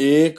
1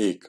1।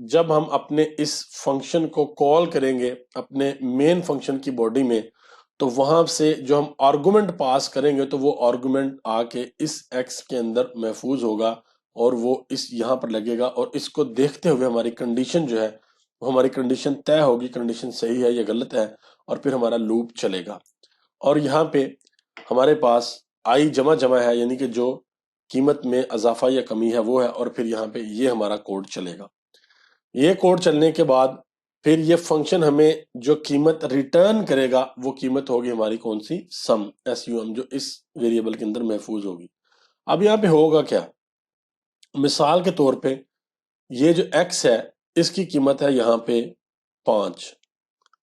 جب ہم اپنے اس فنکشن کو کال کریں گے اپنے مین فنکشن کی باڈی میں تو وہاں سے جو ہم آرگومنٹ پاس کریں گے تو وہ آرگومنٹ آ کے اس ایکس کے اندر محفوظ ہوگا اور وہ اس یہاں پر لگے گا، اور اس کو دیکھتے ہوئے ہماری کنڈیشن جو ہے وہ ہماری کنڈیشن طے ہوگی، کنڈیشن صحیح ہے یا غلط ہے، اور پھر ہمارا لوپ چلے گا۔ اور یہاں پہ ہمارے پاس آئی جمع ہے، یعنی کہ جو قیمت میں اضافہ یا کمی ہے وہ ہے، اور پھر یہاں پہ یہ ہمارا کوڈ چلے گا۔ یہ کوڈ چلنے کے بعد پھر یہ فنکشن ہمیں جو قیمت ریٹرن کرے گا وہ قیمت ہوگی ہماری کون سی؟ سم، SUM، جو اس ویریبل کے اندر محفوظ ہوگی۔ اب یہاں پہ ہوگا کیا؟ مثال کے طور پہ یہ جو ایکس ہے اس کی قیمت ہے یہاں پہ 5۔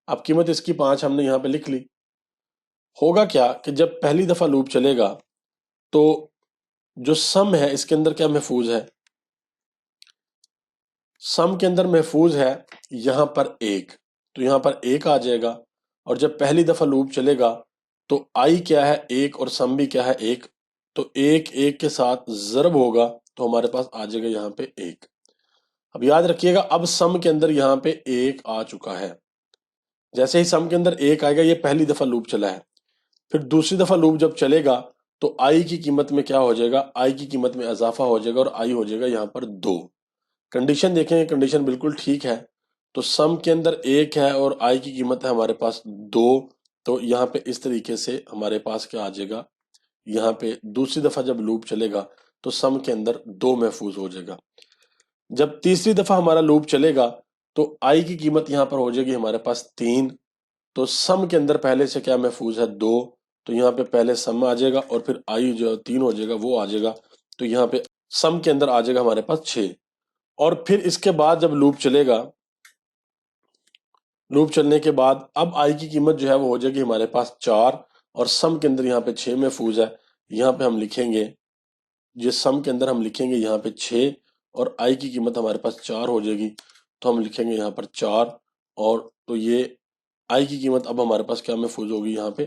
اب قیمت اس کی 5 ہم نے یہاں پہ لکھ لی۔ ہوگا کیا کہ جب پہلی دفعہ لوپ چلے گا تو جو سم ہے اس کے اندر کیا محفوظ ہے؟ سم کے اندر محفوظ ہے یہاں پر 1، تو یہاں پر 1 آ جائے گا، اور جب پہلی دفعہ لوپ چلے گا تو آئی کیا ہے؟ 1، اور سم بھی کیا ہے؟ 1، تو 1 کے ساتھ ضرب ہوگا تو ہمارے پاس آ جائے گا یہاں پہ 1۔ اب یاد رکھیے گا اب سم کے اندر یہاں پہ 1 آ چکا ہے۔ جیسے ہی سم کے اندر 1 آئے گا، یہ پہلی دفعہ لوپ چلا ہے، پھر دوسری دفعہ لوپ جب چلے گا تو آئی کی قیمت میں کیا ہو جائے گا؟ آئی کی قیمت میں اضافہ ہو جائے گا، اور آئی ہو جائے گا یہاں پر 2۔ کنڈیشن دیکھیں گے، کنڈیشن بالکل ٹھیک ہے، تو سم کے اندر 1 ہے اور آئی کی قیمت ہے ہمارے پاس 2، تو یہاں پہ اس طریقے سے ہمارے پاس کیا آ جائے گا؟ یہاں پہ دوسری دفعہ جب لوپ چلے گا تو سم کے اندر 2 محفوظ ہو جائے گا۔ جب تیسری دفعہ ہمارا لوپ چلے گا تو آئی کی قیمت یہاں پر ہو جائے گی ہمارے پاس 3، تو سم کے اندر پہلے سے کیا محفوظ ہے؟ 2، تو یہاں پہ پہلے سم آ جائے گا اور پھر آئی جو 3 ہو جائے گا وہ آ جائے گا، تو یہاں پہ سم کے اندر آ جائے گا ہمارے پاس 6۔ اور پھر اس کے بعد جب لوپ چلے گا، لوپ چلنے کے بعد اب آئی کی قیمت جو ہے وہ ہو جائے گی ہمارے پاس 4، اور سم کے اندر یہاں پہ 6 محفوظ ہے، یہاں پہ ہم لکھیں گے، جس سم کے اندر ہم لکھیں گے یہاں پہ 6، اور آئی کی قیمت ہمارے پاس 4 ہو جائے گی، تو ہم لکھیں گے یہاں پر 4، اور تو یہ آئی کی قیمت اب ہمارے پاس کیا محفوظ ہوگی؟ یہاں پہ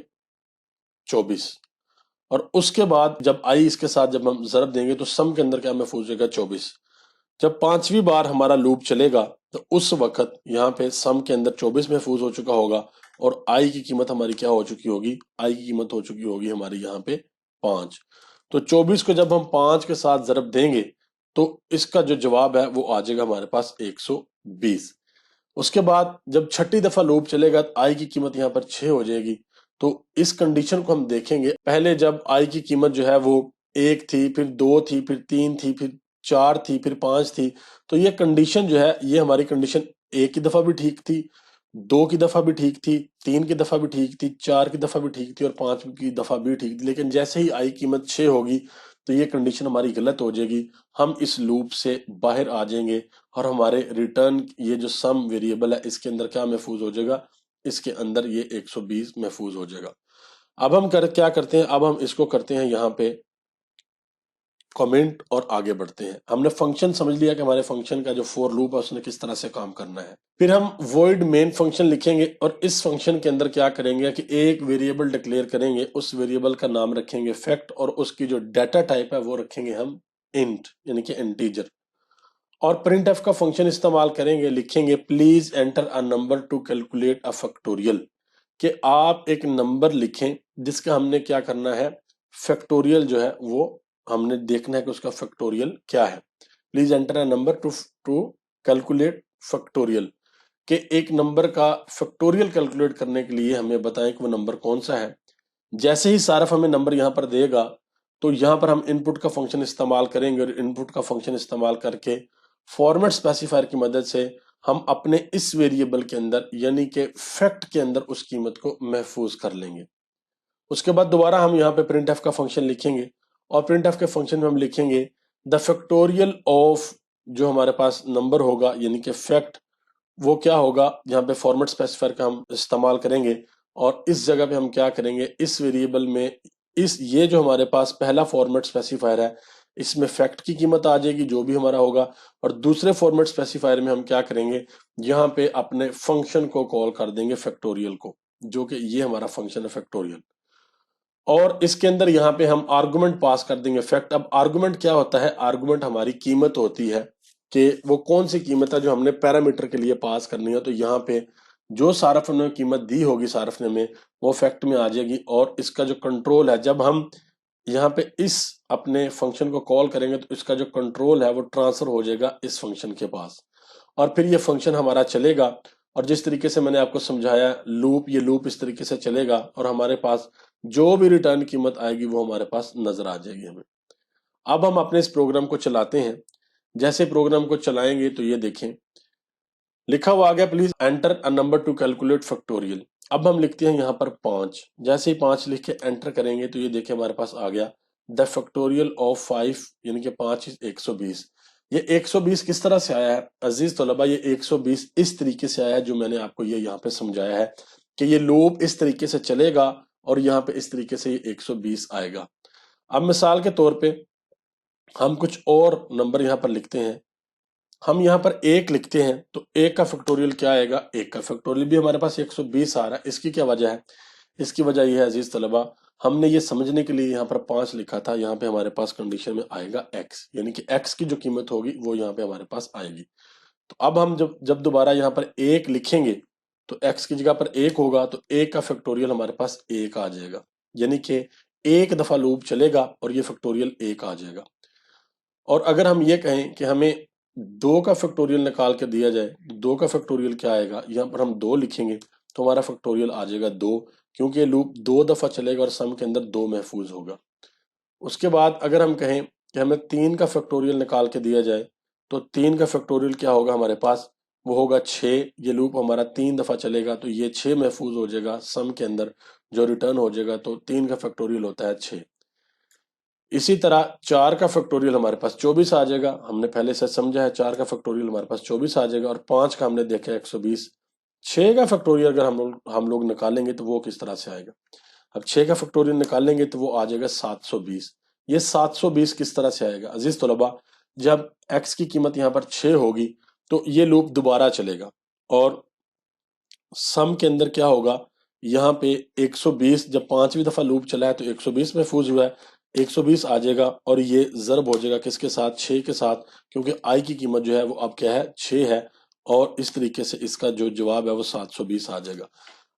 24۔ اور اس کے بعد جب آئی اس کے ساتھ جب ہم ضرب دیں گے تو سم کے اندر کیا محفوظ ہوگا؟ 24۔ جب 5ویں بار ہمارا لوپ چلے گا تو اس وقت یہاں پہ سم کے اندر 24 محفوظ ہو چکا ہوگا، اور آئی کی قیمت ہماری کیا ہو چکی ہوگی؟ آئی کی قیمت ہو چکی ہوگی ہماری یہاں پہ 5۔ تو 24 کو جب ہم 5 کے ساتھ ضرب دیں گے تو اس کا جو جواب ہے وہ آ جائے گا ہمارے پاس 120۔ اس کے بعد جب چھٹی دفعہ لوپ چلے گا آئی کی قیمت یہاں پر 6 ہو جائے گی، تو اس کنڈیشن کو ہم دیکھیں گے، پہلے جب آئی کی قیمت جو ہے وہ 1 تھی، پھر 2 تھی، پھر 3 تھی، پھر 4 تھی، پھر 5 تھی، تو یہ کنڈیشن جو ہے یہ ہماری کنڈیشن 1 کی دفعہ بھی ٹھیک تھی، 2 کی دفعہ بھی ٹھیک تھی، 3 کی دفعہ بھی ٹھیک تھی، 4 کی دفعہ بھی ٹھیک تھی، اور 5 کی دفعہ بھی ٹھیک تھی، لیکن جیسے ہی آئی قیمت 6 ہوگی تو یہ کنڈیشن ہماری غلط ہو جائے گی، ہم اس لوپ سے باہر آ جائیں گے، اور ہمارے ریٹرن یہ جو سم ویریبل ہے اس کے اندر کیا محفوظ ہو جائے گا؟ اس کے اندر یہ 120 محفوظ ہو جائے گا۔ اب ہم کیا کرتے ہیں؟ اب ہم اس کو کرتے ہیں یہاں پہ کمنٹ اور آگے بڑھتے ہیں۔ ہم نے فنکشن سمجھ لیا کہ ہمارے فنکشن کا جو فور لوپ ہے اس نے کس طرح سے کام کرنا ہے۔ پھر ہم void مین فنکشن لکھیں گے، اور اس فنکشن کے اندر کیا کریں گے کہ ایک ویریبل ڈکلیئر کریں گے، اس ویریبل کا نام رکھیں گے فیکٹ، اور اس کی جو ڈیٹا ٹائپ ہے وہ رکھیں گے ہم انٹ، یعنی کہ انٹیجر۔ اور پرنٹ ایف کا فنکشن استعمال کریں گے، لکھیں گے please enter a number two calculate a factorial, کہ آپ ایک نمبر لکھیں جس کا ہم نے کیا کرنا ہے؟ فیکٹوریل جو ہے وہ ہم نے دیکھنا ہے کہ اس کا فیکٹوریل کیا ہے۔ Please enter a number two calculate factorial, کہ ایک نمبر کا فیکٹوریل کیلکولیٹ کرنے کے لیے ہمیں بتائیں کہ وہ نمبر کون سا ہے۔ جیسے ہی صارف ہمیں نمبر یہاں پر دے گا تو یہاں پر ہم ان پٹ کا فنکشن استعمال کریں گے، اور ان پٹ کا فنکشن استعمال کر کے فارمیٹ اسپیسیفائر کی مدد سے ہم اپنے اس ویریبل کے اندر یعنی کہ فیکٹ کے اندر اس قیمت کو محفوظ کر لیں گے۔ اس کے بعد دوبارہ ہم یہاں پہ پرنٹ ایف کا فنکشن لکھیں گے، اور پرنٹ ایف کے فنکشن میں ہم لکھیں گے دا فیکٹوریل آف جو ہمارے پاس نمبر ہوگا یعنی کہ فیکٹ، وہ کیا ہوگا؟ یہاں پہ فارمیٹ اسپیسیفائر کا ہم استعمال کریں گے، اور اس جگہ پہ ہم کیا کریں گے؟ اس ویریبل میں یہ جو ہمارے پاس پہلا فارمیٹ اسپیسیفائر ہے اس میں فیکٹ کی قیمت آ جائے گی جو بھی ہمارا ہوگا، اور دوسرے فارمیٹ اسپیسیفائر میں ہم کیا کریں گے؟ یہاں پہ اپنے فنکشن کو کال کر دیں گے فیکٹوریل کو، جو کہ یہ ہمارا فنکشن ہے فیکٹوریل، اور اس کے اندر یہاں پہ ہم آرگومنٹ پاس کر دیں گے فیکٹ۔ اب آرگومنٹ کیا ہوتا ہے؟ آرگومنٹ ہماری قیمت ہوتی ہے، کہ وہ کون سی قیمت ہے جو ہم نے پیرامیٹر کے لیے پاس کرنی ہے. تو یہاں پہ جو صارف نے قیمت دی ہوگی صارف نے میں وہ فیکٹ میں آ جائے گی، اور اس کا جو کنٹرول ہے جب ہم یہاں پہ اس اپنے فنکشن کو کال کریں گے تو اس کا جو کنٹرول ہے وہ ٹرانسفر ہو جائے گا اس فنکشن کے پاس، اور پھر یہ فنکشن ہمارا چلے گا. اور جس طریقے سے میں نے آپ کو سمجھایا یہ لوپ اس طریقے سے چلے گا، اور ہمارے پاس جو بھی ریٹرن قیمت آئے گی وہ ہمارے پاس نظر آ جائے گی ہمیں. اب ہم اپنے اس پروگرام کو چلاتے ہیں. جیسے پروگرام کو چلائیں گے تو یہ دیکھیں لکھا ہوا آ گیا please enter a number two calculate factorial. اب ہم لکھتے ہیں یہاں پر 5. جیسے ہی 5 لکھ کے انٹر کریں گے تو یہ دیکھیں ہمارے پاس آ گیا دا فیکٹوریل آف 5 یعنی کہ 5 120. یہ 120 کس طرح سے آیا ہے عزیز طلبہ؟ یہ 120 اس طریقے سے آیا ہے جو میں نے آپ کو یہ یہاں پہ سمجھایا ہے کہ یہ لوپ اس طریقے سے چلے گا اور یہاں پہ اس طریقے سے یہ 120 آئے گا. اب مثال کے طور پہ ہم کچھ اور نمبر یہاں پر لکھتے ہیں. ہم یہاں پر 1 لکھتے ہیں تو 1 کا فیکٹوریل کیا آئے گا؟ 1 کا فیکٹوریل بھی ہمارے پاس 120 آ رہا ہے. اس کی کیا وجہ ہے؟ اس کی وجہ یہ ہے عزیز طلبہ، ہم نے یہ سمجھنے کے لیے یہاں پر 5 لکھا تھا. یہاں پہ ہمارے پاس کنڈیشن میں آئے گا x، یعنی کہ x کی جو قیمت ہوگی وہ یہاں پہ ہمارے پاس آئے گی. تو اب ہم جب دوبارہ یہاں پر 1 لکھیں گے تو x کی جگہ پر 1 ہوگا تو 1 کا فیکٹوریل ہمارے پاس 1 آ جائے گا، یعنی کہ ایک دفعہ لوپ چلے گا اور یہ فیکٹوریل 1 آ جائے گا. اور اگر ہم یہ کہیں کہ ہمیں 2 کا فیکٹوریل نکال کے دیا جائے، 2 کا فیکٹوریل کیا آئے گا؟ یہاں پر ہم 2 لکھیں گے تو ہمارا فیکٹوریل آ جائے گا 2، کیونکہ یہ لوپ 2 دفعہ چلے گا اور سم کے اندر 2 محفوظ ہوگا. اس کے بعد اگر ہم کہیں کہ ہمیں 3 کا فیکٹوریل نکال کے دیا جائے تو 3 کا فیکٹوریل کیا ہوگا ہمارے پاس؟ وہ ہوگا 6. یہ لوپ ہمارا 3 دفعہ چلے گا تو یہ 6 محفوظ ہو جائے گا سم کے اندر جو ریٹرن ہو جائے گا. تو 3 کا فیکٹوریل ہوتا ہے 6. اسی طرح 4 کا فیکٹوریل ہمارے پاس 24 آ جائے گا. ہم نے پہلے سے سمجھا ہے 4 کا فیکٹوریل ہمارے پاس 24 آ جائے گا، اور 5 کا ہم نے دیکھا 120. 6 کا فیکٹوریل اگر ہم لوگ نکالیں گے تو وہ کس طرح سے آئے گا؟ اب 6 کا فیکٹوریل نکالیں گے تو وہ آ جائے گا 720. یہ 720 کس طرح سے آئے گا عزیز طلبہ؟ جب x کی قیمت یہاں پر 6 ہوگی تو یہ لوپ دوبارہ چلے گا اور سم کے اندر کیا ہوگا؟ یہاں پہ 120 جب 5ویں دفعہ لوپ چلا ہے تو 120 محفوظ ہوا ہے، 120 آ جائے گا اور یہ ضرب ہو جائے گا کس کے ساتھ؟ 6 کے ساتھ، کیونکہ آئی کی قیمت جو ہے وہ اب کیا ہے؟ 6 ہے، اور اس طریقے سے اس کا جو جواب ہے وہ 720 آ جائے گا.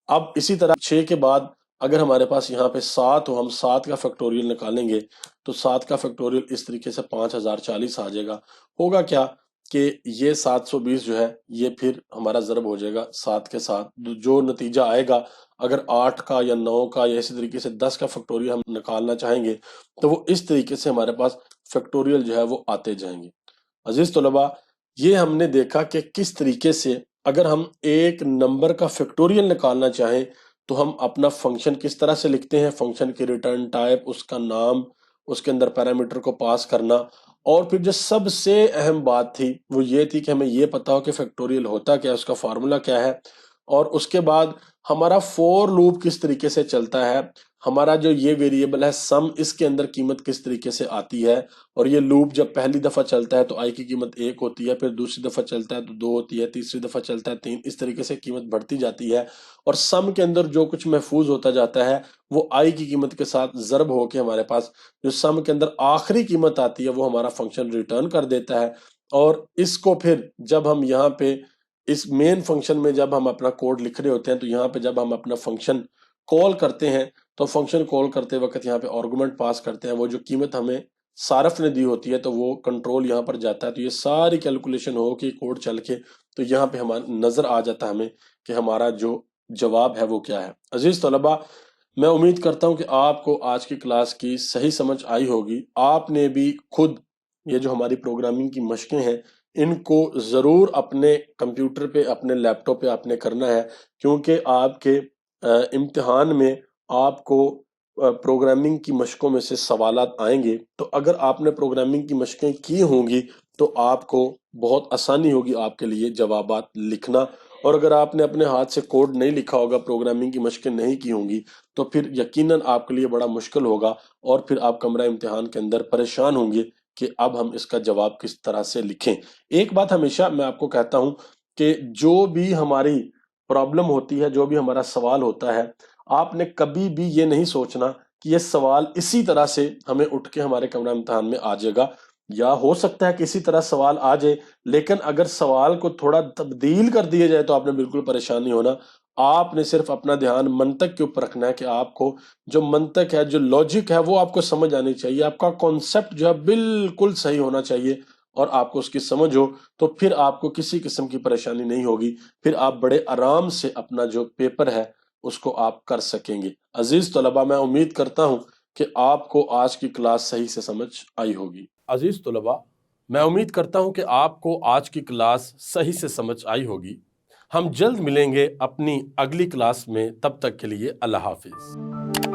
اب اسی طرح 6 کے بعد اگر ہمارے پاس یہاں پہ 7 ہو، ہم 7 کا فیکٹوریل نکالیں گے تو 7 کا فیکٹوریل اس طریقے سے 5040 آ جائے گا. ہوگا کیا کہ یہ 720 جو ہے یہ پھر ہمارا ضرب ہو جائے گا 7 کے ساتھ. جو نتیجہ آئے گا اگر 8 کا یا 9 کا یا اسی طریقے سے 10 کا فیکٹوریل ہم نکالنا چاہیں گے تو وہ اس طریقے سے ہمارے پاس فیکٹوریل جو ہے وہ آتے جائیں گے. عزیز طلبہ، یہ ہم نے دیکھا کہ کس طریقے سے اگر ہم ایک نمبر کا فیکٹوریل نکالنا چاہیں تو ہم اپنا فنکشن کس طرح سے لکھتے ہیں، فنکشن کی ریٹرن ٹائپ، اس کا نام، اس کے اندر پیرامیٹر کو پاس کرنا. اور پھر جو سب سے اہم بات تھی وہ یہ تھی کہ ہمیں یہ پتا ہو کہ فیکٹوریل ہوتا کیا ہے، اس کا فارمولا کیا ہے، اور اس کے بعد ہمارا فور لوپ کس طریقے سے چلتا ہے، ہمارا جو یہ ویریبل ہے سم، اس کے اندر قیمت کس طریقے سے آتی ہے. اور یہ لوپ جب پہلی دفعہ چلتا ہے تو آئی کی قیمت 1 ہوتی ہے، پھر دوسری دفعہ چلتا ہے تو 2 ہوتی ہے، تیسری دفعہ چلتا ہے 3، اس طریقے سے قیمت بڑھتی جاتی ہے. اور سم کے اندر جو کچھ محفوظ ہوتا جاتا ہے وہ آئی کی قیمت کے ساتھ ضرب ہو کے ہمارے پاس جو سم کے اندر آخری قیمت آتی ہے وہ ہمارا فنکشن ریٹرن کر دیتا ہے. اور اس کو پھر جب ہم یہاں پہ اس مین فنکشن میں جب ہم اپنا کوڈ لکھ رہے ہوتے ہیں تو یہاں پہ جب ہم اپنا فنکشن کال کرتے ہیں تو فنکشن کال کرتے وقت یہاں پہ آرگومنٹ پاس کرتے ہیں، وہ جو قیمت ہمیں صارف نے دی ہوتی ہے تو وہ کنٹرول یہاں پر جاتا ہے. تو یہ ساری کیلکولیشن ہو کے کوڈ چل کے تو یہاں پہ ہمارا نظر آ جاتا ہے ہمیں کہ ہمارا جو جواب ہے وہ کیا ہے. عزیز طلبہ، میں امید کرتا ہوں کہ آپ کو آج کی کلاس کی صحیح سمجھ آئی ہوگی. آپ نے بھی خود یہ جو ہماری پروگرامنگ کی مشقیں ہیں ان کو ضرور اپنے کمپیوٹر پہ، اپنے لیپ ٹاپ پہ آپ نے کرنا ہے، کیونکہ آپ کے امتحان میں آپ کو پروگرامنگ کی مشقوں میں سے سوالات آئیں گے. تو اگر آپ نے پروگرامنگ کی مشقیں کی ہوں گی تو آپ کو بہت آسانی ہوگی آپ کے لیے جوابات لکھنا. اور اگر آپ نے اپنے ہاتھ سے کوڈ نہیں لکھا ہوگا، پروگرامنگ کی مشقیں نہیں کی ہوں گی تو پھر یقیناً آپ کے لیے بڑا مشکل ہوگا، اور پھر آپ کمرہ امتحان کے اندر پریشان ہوں گے کہ اب ہم اس کا جواب کس طرح سے لکھیں. ایک بات ہمیشہ میں آپ کو کہتا ہوں کہ جو بھی ہماری پرابلم ہوتی ہے، جو بھی ہمارا سوال ہوتا ہے، آپ نے کبھی بھی یہ نہیں سوچنا کہ یہ سوال اسی طرح سے ہمیں اٹھ کے ہمارے کمرہ امتحان میں آ جائے گا. یا ہو سکتا ہے کسی طرح سوال آ جائے، لیکن اگر سوال کو تھوڑا تبدیل کر دیا جائے تو آپ نے بالکل پریشان نہیں ہونا۔ آپ نے صرف اپنا دھیان منطق کے اوپر رکھنا ہے کہ آپ کو جو منطق ہے، جو لاجک ہے، وہ آپ کو سمجھ آنی چاہیے، آپ کا کانسیپٹ جو ہے بالکل صحیح ہونا چاہیے، اور آپ کو اس کی سمجھ ہو تو پھر آپ کو کسی قسم کی پریشانی نہیں ہوگی، پھر آپ بڑے آرام سے اپنا جو پیپر ہے اس کو آپ کر سکیں گے۔ عزیز طلبہ، میں امید کرتا ہوں کہ آپ کو آج کی کلاس صحیح سے سمجھ آئی ہوگی۔ عزیز طلباء، میں امید کرتا ہوں کہ آپ کو آج کی کلاس صحیح سے سمجھ آئی ہوگی۔ ہم جلد ملیں گے اپنی اگلی کلاس میں، تب تک کے لیے اللہ حافظ۔